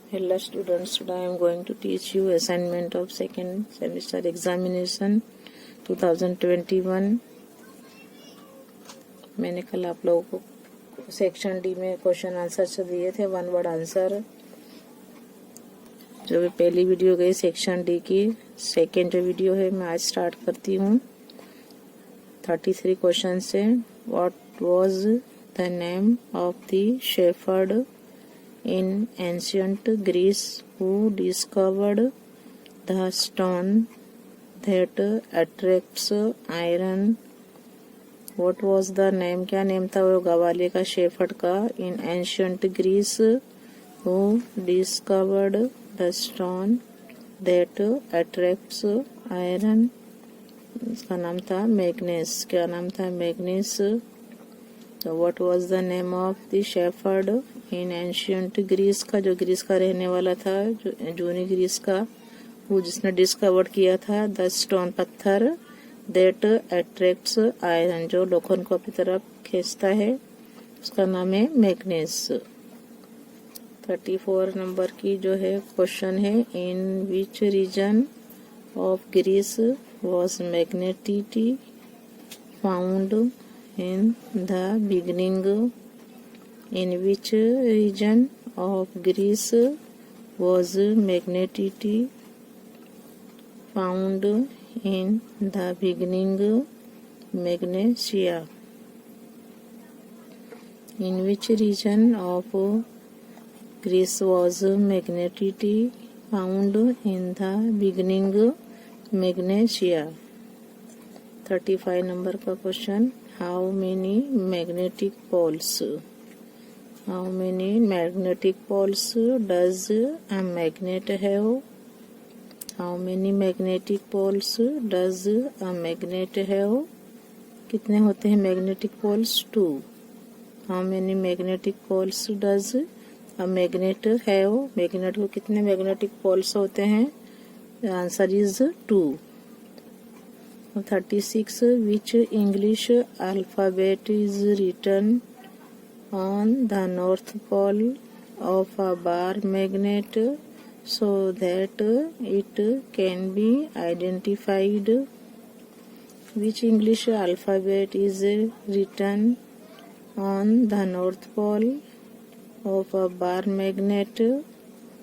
Hello students, today I am going to teach you assignment of second semester examination 2021। मैंने कल आप लोगों को सेक्शन डी में क्वेश्चन आंसर से दिए थे, वन वर्ड आंसर। जो भी पहली वीडियो गई सेक्शन डी की, सेकेंड जो वीडियो है मैं आज स्टार्ट करती हूँ 33 क्वेश्चन से। What was the name of the shepherd in ancient Greece who discovered the stone that attracts iron? What was the name? क्या नेम था वो गवाले का, शेफर्ड का? In ancient Greece who discovered the stone that attracts iron? इसका नाम था मैग्नेस। क्या नाम था? मैग्नेस। So what was the name of the shepherd in ancient Greece का, जो ग्रीस का रहने वाला था, जो जूनी ग्रीस का, वो जिसने डिस्कवर किया था द स्टोन, पत्थर, that attracts iron, जो लोखंड को अपनी तरफ खींचता है, उसका नाम है मैग्नेस। 34 नंबर की जो है क्वेश्चन है, in which region of Greece was magnetite found in the beginning? In which region of Greece was magneticity found in the beginning? Magnesia. In which region of Greece was magneticity found in the beginning? Magnesia। 35 number का question, How many magnetic poles? How many magnetic poles does a magnet have? How many magnetic poles does a magnet have? कितने होते हैं magnetic poles? 2. How many magnetic poles does a magnet have? Magnet को कितने magnetic poles होते हैं? The answer is 2. 36. Which English alphabet is written on the north pole of a bar magnet so that it can be identified? Which English alphabet is written on the north pole of a bar magnet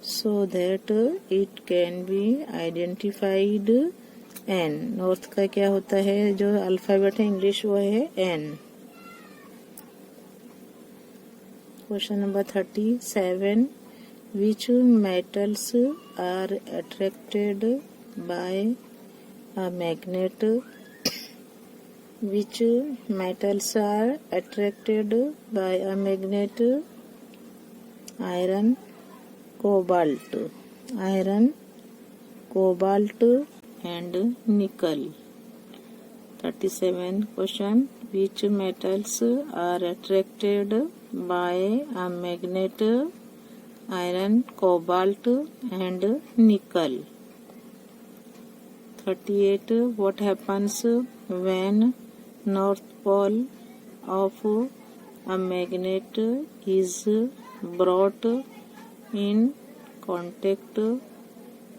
so that it can be identified? N. North का क्या होता है जो alphabet है English, वो है N. Question number 37, which metals are attracted by a magnet? Which metals are attracted by a magnet? Iron, cobalt. Iron, cobalt and nickel। 37 question, which metals are attracted by a magnet? Iron, cobalt and nickel। 38 what happens when north pole of a magnet is brought in contact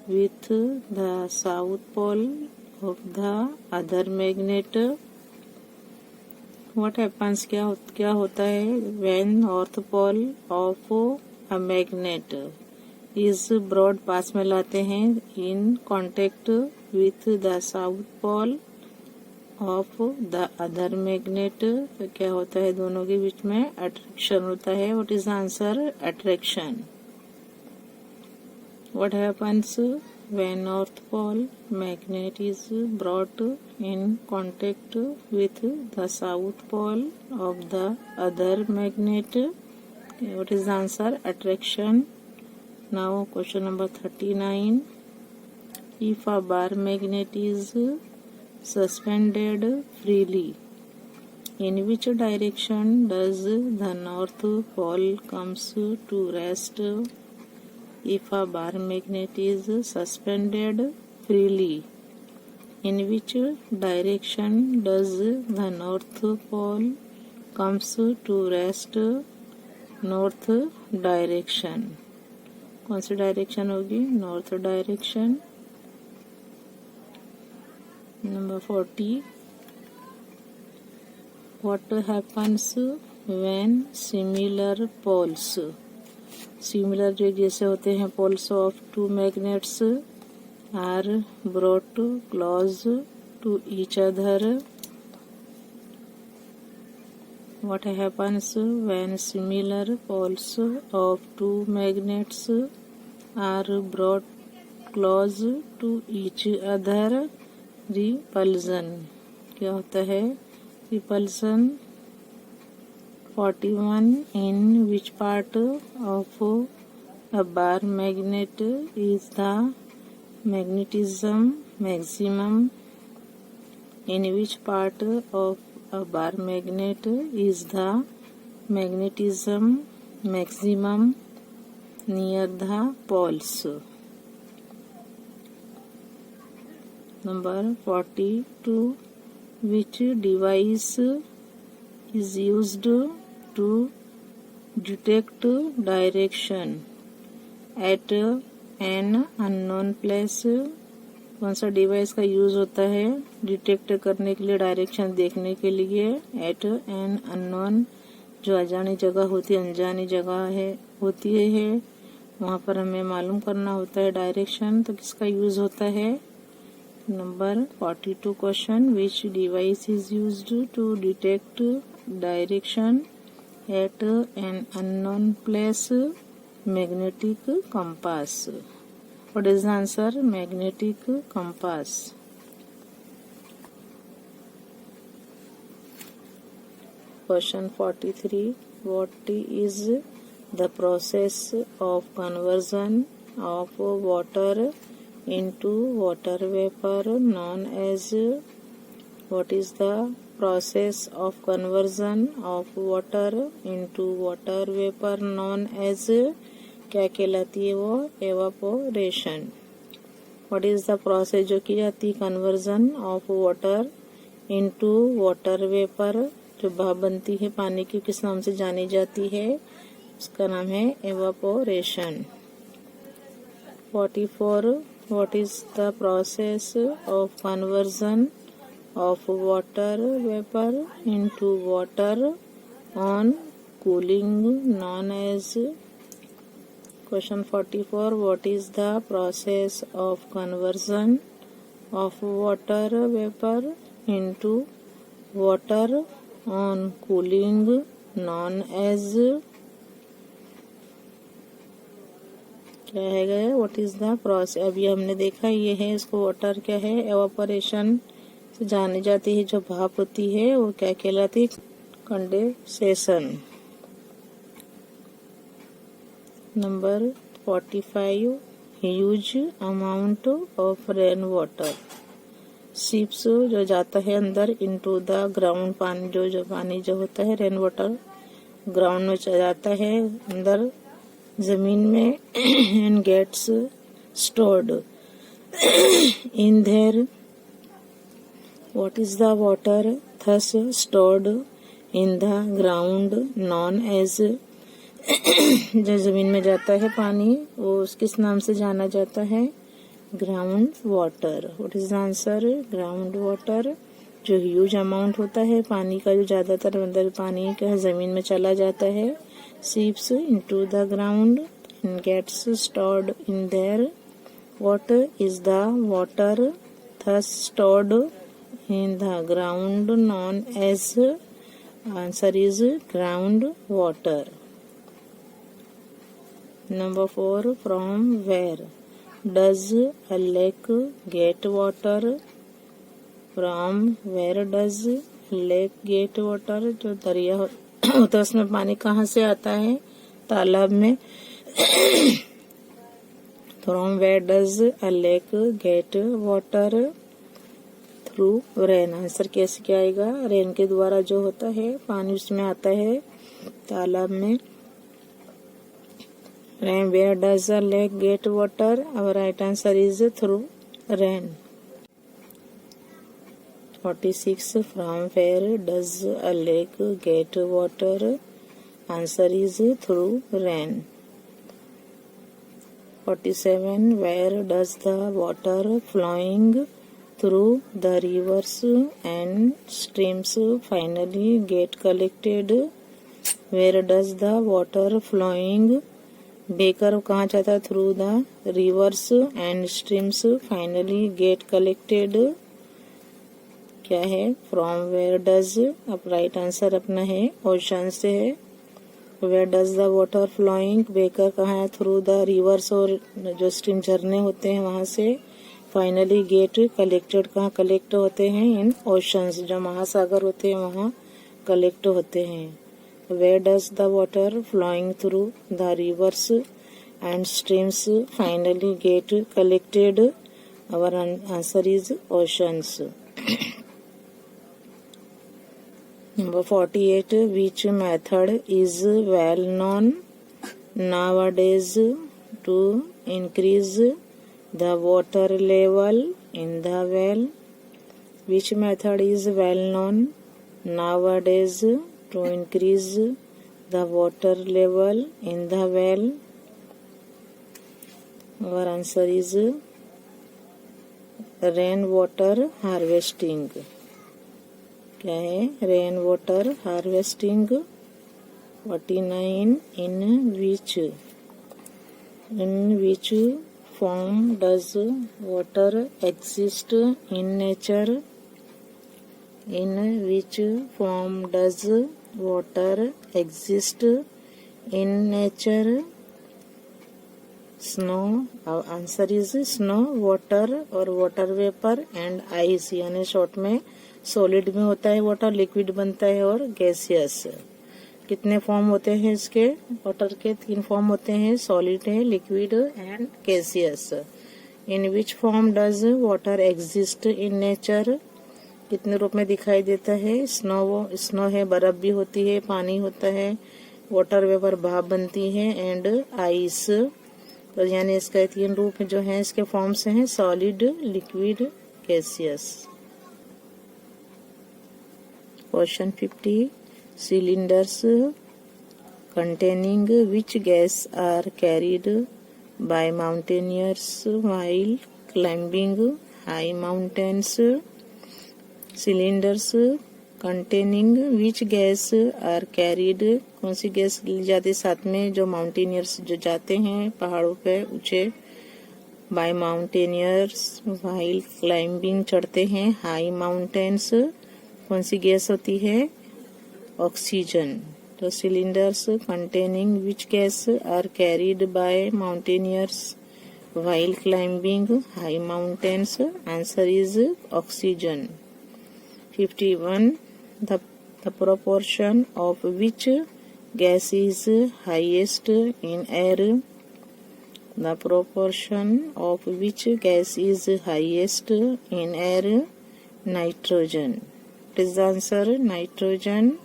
with the south pole of the other magnet? What happens, क्या होता है when north pole of a magnet is brought, पास में लाते हैं, in contact with the south pole of the other magnet, तो क्या होता है दोनों के बीच में attraction होता है। What is the answer? Attraction। What happens when north pole magnet is brought in contact with the south pole of the other magnet? What is the answer? Attraction। Now question number 39, if a bar magnet is suspended freely, in which direction does the north pole comes to rest? If a bar magnet is suspended freely, in which direction does the north pole comes to rest? North direction। कौन सी direction होगी? North direction. Number 40, what happens when similar poles, similar जो जैसे होते हैं poles of two magnets are brought close to each other, what happens when similar poles of two magnets are brought close to each other? Repulsion। क्या होता है? repulsion। 41, in which part of a bar magnet is the magnetism maximum? In which part of a bar magnet is the magnetism maximum? Near the poles। Number 42, which device is used to detect direction at an unknown place? कौन सा device का use होता है detect करने के लिए, direction देखने के लिए? एट एन अननोन, जो अजानी जगह होती है, अनजानी जगह है होती है, वहाँ पर हमें मालूम करना होता है डायरेक्शन, तो किसका यूज होता है? Number 42 question, which device is used to detect direction at an unknown place? Magnetic compass. What is the answer? Magnetic compass। Question 43, what is the process of conversion of water into water vapor known as? What is the process of conversion of water into water vapor known as? क्या कहलाती है वो? Evaporation. What is the process जो की जाती है conversion of water into water vapour, जो भाप बनती है पानी की, किस नाम से जानी जाती है? उसका नाम है evaporation. 44, what is the process of conversion of water vapour into water on cooling known as? Question 44, what is the process of conversion of water vapor into water on cooling known as? क्या है? What is the process. अभी हमने देखा ये है, इसको water क्या है? एवापोरेशन से जानी जाती है, जो भाप होती है वो क्या कहलाती है? Condensation. Number 45, huge amount of rain water seeps जो जाता है अंदर इनटू द ग्राउंड, पानी जो पानी जो होता है रेन वाटर ग्राउंड में चला जाता है अंदर जमीन में and gets stored in there. What is the water thus stored in the ground known as? जो जमीन में जाता है पानी वो किस नाम से जाना जाता है? Ground water. What is the answer? Ground water. जो ह्यूज अमाउंट होता है पानी का, जो ज्यादातर अंदर पानी का जमीन में चला जाता है, seeps into the ground and gets stored in there. What is the water thus stored in the ground known as? Answer is ground water. Number 4, from where does a lake get water? From where does a lake get water? जो दरिया होता है उसमें पानी कहाँ से आता है? तालाब में। From where does a lake get water? Through rain। Answer कैसे क्या आएगा? रेन के द्वारा जो होता है पानी उसमें आता है तालाब में। Rain, where does a lake get water? Our right answer is through rain। 46, from where does a lake get water? Answer is through rain। 47. Where does the water flowing through the rivers and streams finally get collected? Where does the water flowing बेकर कहाँ जाता है? Through the rivers and streams finally get collected. क्या है? From where does. अब right answer अपना है option से है. Where does the water flowing बेकर कहाँ है? थ्रू द रिवर्स और जो स्ट्रीम झरने होते हैं वहां से. फाइनली गेट कलेक्टेड कहाँ कलेक्ट होते हैं? इन ओशंस, जो महासागर होते हैं वहाँ कलेक्ट होते हैं. Where does the water flowing through the rivers and streams finally get collected? Our answer is oceans. Number 48. Which method is well known nowadays to increase the water level in the well? Which method is well known nowadays to increase the water level in the well? Our answer is rainwater harvesting. क्या है? rainwater harvesting. 49. In which form does water exist in nature? In which form does water exist in nature? Snow. Our answer is snow, water और water vapor and ice, यानी short में solid में होता है water, liquid बनता है और gaseous. कितने फॉर्म होते हैं इसके? वाटर के 3 फॉर्म होते हैं, सॉलिड है, liquid and gaseous. In which form does water exist in nature? कितने रूप में दिखाई देता है? स्नो है, बर्फ भी होती है, पानी होता है, वाटर वेपर भाप बनती है एंड आइस. तो यानी इसका 3 रूप जो है इसके फॉर्म्स हैं, solid, liquid, gaseous. Question 50. Cylinders containing which gas are carried by mountaineers while climbing high mountains? Cylinders containing which gas are carried? कौन सी गैस ली जाती साथ में जो माउंटेनियर्स जो जाते हैं पहाड़ों पे ऊंचे? बाय माउंटेनियर्स व्हाइल क्लाइंबिंग चढ़ते हैं हाई माउंटेन्स. कौन सी गैस होती है? ऑक्सीजन. तो cylinders containing which gas are carried by mountaineers while climbing high mountains? Answer is oxygen. 51. The proportion of which gas is highest in air? The proportion of which gas is highest in air? Nitrogen. What is the answer? Nitrogen.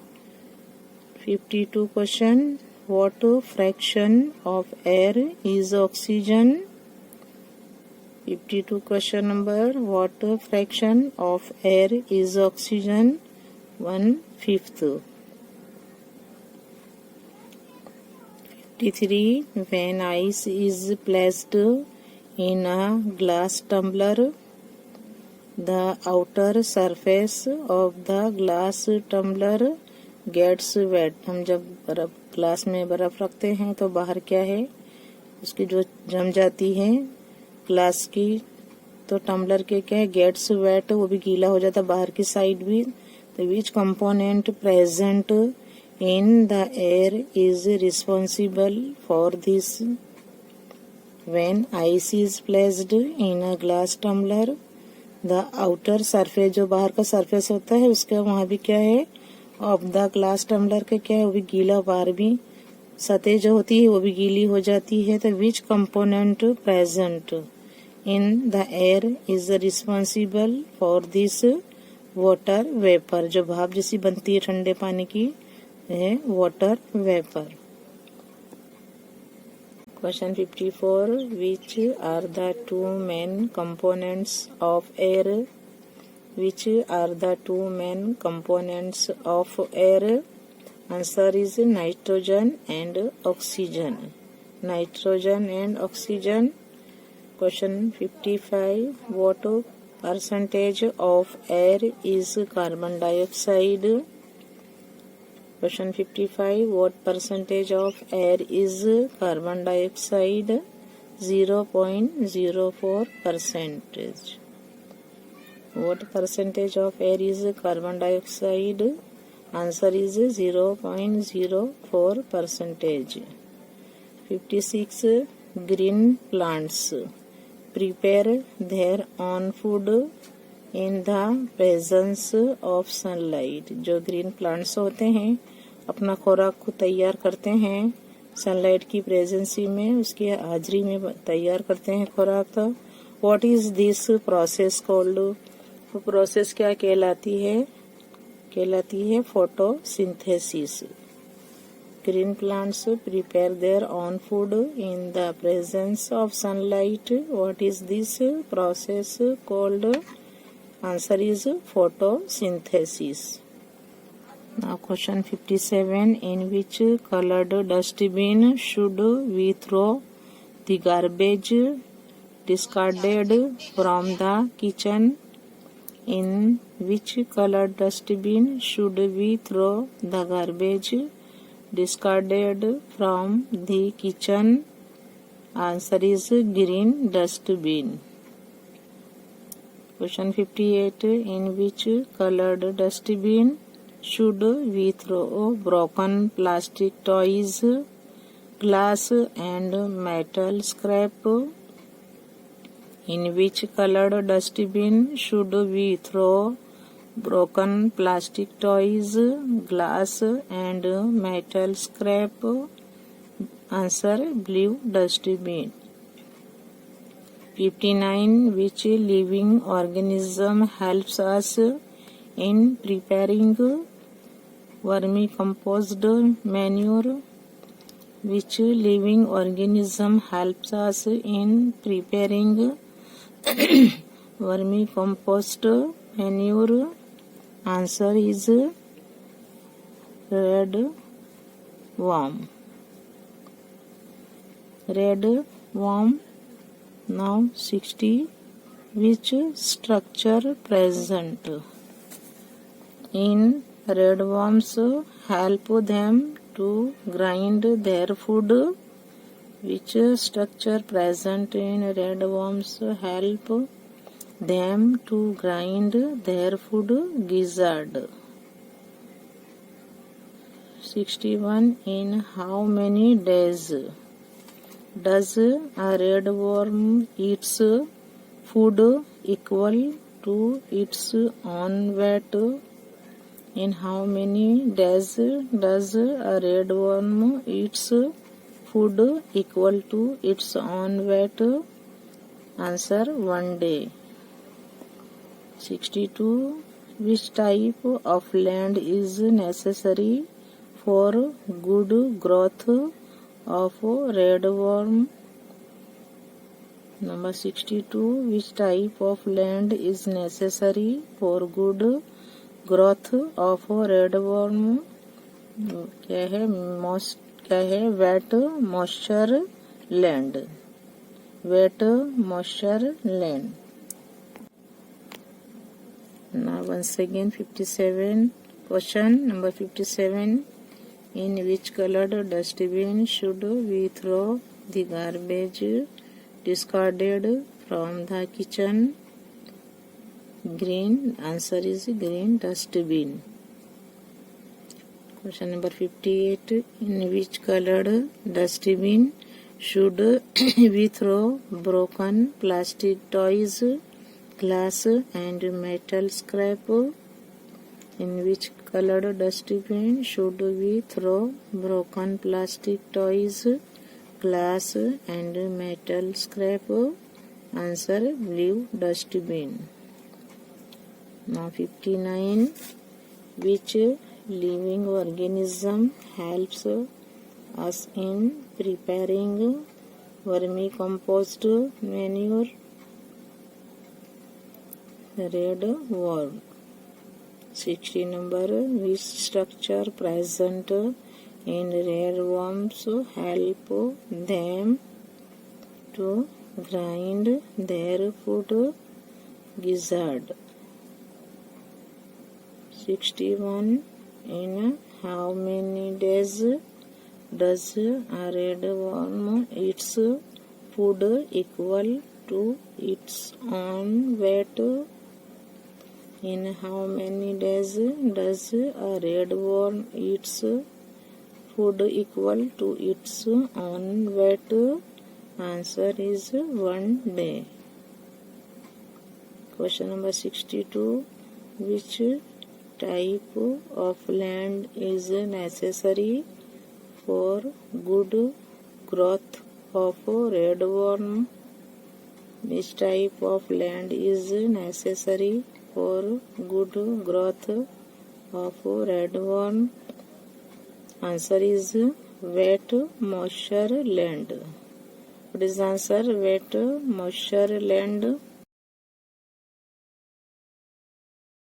52 question. What fraction of air is oxygen? 52 question number. What fraction of air is oxygen? 1/5. 53. When ice is placed in a glass tumbler, the outer surface of the glass tumbler gets wet. हम जब glass में बर्फ रखते हैं तो बाहर क्या है? उसकी जो जम जाती है ग्लास की, तो टम्बलर के क्या है? गेट्स वेट, वो भी गीला हो जाता बाहर की साइड भी. तो which component present in the air is responsible for this? When ice is placed in a glass tumbler, the outer surface, जो बाहर का सरफेस होता है उसका वहाँ भी क्या है? ऑफ द ग्लास टम्बलर के क्या है? वो भी गीला, बाहर भी सतह जो होती है वो भी गीली हो जाती है. तो which component present in the air is responsible for this water vapour? जो भाप जैसी बनती है ठंडे पानी की है water vapour. Question 54. Which are the 2 main components of air? Which are the 2 main components of air? Answer is nitrogen and oxygen. nitrogen and oxygen. Question 55. What percentage of air is carbon dioxide? Question 55. What percentage of air is carbon dioxide? 0.04%. What percentage of air is carbon dioxide? Answer is 0.04%. 56. Green plants prepare their own food in the presence of sunlight. जो green plants होते हैं अपना खुराक को तैयार करते हैं sunlight की प्रेजेंसी में, उसकी हाजिरी में तैयार करते हैं खुराक। What is this process called? वो प्रोसेस क्या कहलाती है photosynthesis. Green plants prepare their own food in the presence of sunlight. What is this process called? Answer is photosynthesis. Now question 57. In which colored dustbin should we throw the garbage discarded from the kitchen? In which colored dustbin should we throw the garbage discarded from the kitchen? Answer is green dustbin. Question 58. In which colored dustbin should we throw broken plastic toys, glass and metal scrap? In which colored dustbin should we throw broken plastic toys, glass and metal scrap? Answer blue dustbin. 59. Which living organism helps us in preparing vermicompost manure? Which living organism helps us in preparing vermicompost manure? Answer is red worm. Red worm. Now 60. Which structure present in red worms help them to grind their food? Which structure present in red worms help them to grind their food? Gizzard. 61. In how many days does a red worm eats food equal to its own weight? In how many days does a red worm eats food equal to its own weight? Answer 1 day. 62. Which type of land is necessary for good growth of red worm? Number 62. Which type of land is necessary for good growth of red worm? क्या है wet moisture land. Wet moisture land. Now once again 57. Question number 57. In which colored dustbin should we throw the garbage discarded from the kitchen? Green. Answer is green dustbin. Question number 58. In which colored dustbin should we throw broken plastic toys, glass and metal scrap? In which colored dustbin should we throw broken plastic toys, glass and metal scrap? Answer blue dustbin. Now 59. Which living organism helps us in preparing vermicompost manure? Red worm. 60 number. Which structure present in rare worms help them to grind their food. Gizzard. 61. In how many days does a red worm eats food equal to its own weight? In how many days does a red worm eats food equal to its own weight? Answer is 1 day. Question number 62. Which type of land is necessary for good growth of red worm? Which type of land is necessary for good growth of red worm? Answer is wet moisture land. What is the answer? Wet moisture land.